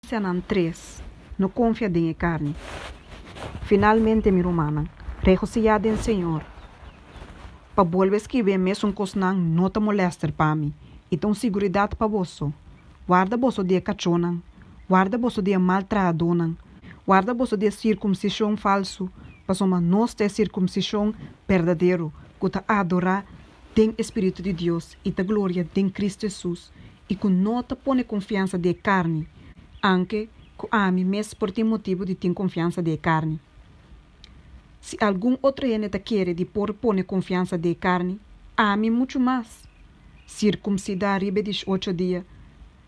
Sanan 3. No confia em carne. Finalmente, mi romana, regocijad en Senhor. Pa vuelves que vem mesmo cosnan não te molester para mim. E tem seguridade para você. Guarda você de cachonan. Guarda você de maltradonan. Guarda você de circuncisão falso. Pasoma nós ter circuncisão verdadeiro. Que te adorar tem Espírito de Deus e te glória tem Cristo Jesus. E que não te põe confiança de carne. Anche que a mim mesmo por ter motivo de ter confiança de carne. Se algum outro gente te quer de pôr confiança de carne, a mim muito mais. Circuncidar ribe de 8 dias,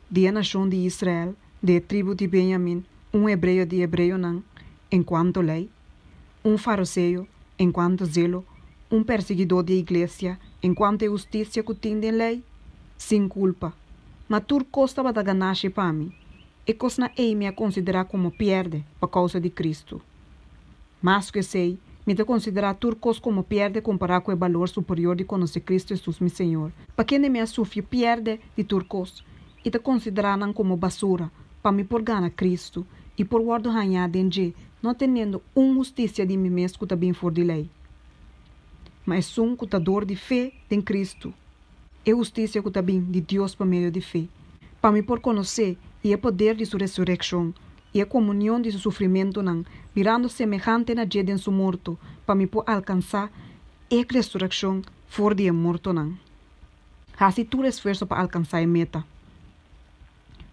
de nação de Israel, de tribo de Benjamim, hebreu de hebreu não, enquanto lei, fariseu, enquanto zelo, perseguidor de igreja, enquanto justiça que tem de lei, sem culpa. Mas tudo costa para ganhar para mim. E coisa me a considerar como perde por causa de Cristo. Mas que sei, me te considerar turcos como perde comparar com o valor superior de conhecer Cristo Jesus, meu Senhor. Para quem me sofre perde de turcos e te considerar como basura para me por ganhar Cristo e por guardar ganhar de não tendo justiça de mim mesmo que também for de lei. Mas um cutador de fé em Cristo e justiça que também de Deus por meio de fé. Para me por conhecer e o poder de sua ressurreição e a comunhão de seu sofrimento não, virando semejante na dia de seu morto, para me por alcançar a ressurreição fora de morto não. Assim tu esforço para alcançar a meta.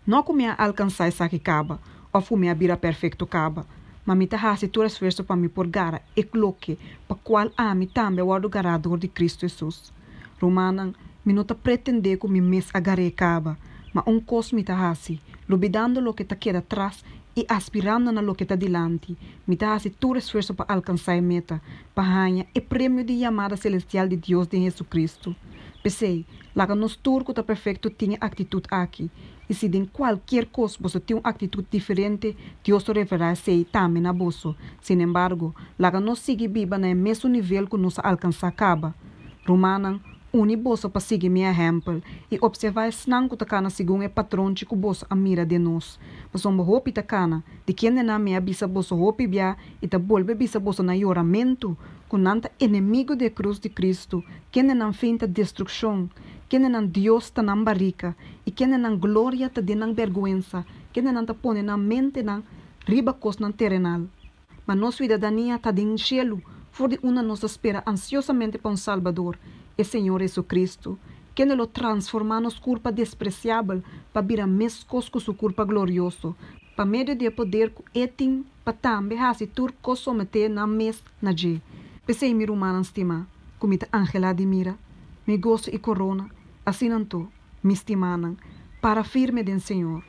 Não como alcançar essa que acaba, ou como a vida perfeito acaba, mas me assim tu esforço para me por gara e coloque para qual a mim também o adorador de Cristo Jesus. Romana, me não pretender que me mes agare acaba, mas cosmo está assim, olvidando lo que está queda atrás e aspirando na lo que está delante. Me está assim todo esforço para alcançar a meta, para ganhar o prêmio de chamada celestial de Deus de Jesus. Pensei, lá que nos turco está perfeito tinha atitude aqui. E se em qualquer coisa você tem uma atitude diferente, Deus te revelará se também na bolsa. Sin embargo, lá que nós sigue viva no mesmo nível que nós alcançar acaba. Romana, bolsa para seguir meu exemplo e observar snang que takana segundo o patrão que o bolsa mira de nós. Mas somos hopi takana de quem na minha bisa bolsa hopi bia e ta bolbe bisa bolsa na oramento com nanta inimigo de cruz de Cristo, quem não finta destruição, quem não Deus ta não barrica e quem não glória ta de não vergüenza, quem não ta pone na mente na riba cos não terrenal. Mas nossa cidadania ta de cielo, for de uma nos espera ansiosamente para Salvador. E Senhor Jesucristo, que lo transforma nos culpa despreciável para vir a mescos com sua culpa glorioso, para meio de poder que etim para também hasi turco someter na mes na je. Pensei mi romana estima, comita Angela de mira, me gosto e corona, assim não tô, me estimanan, para firme den Senhor.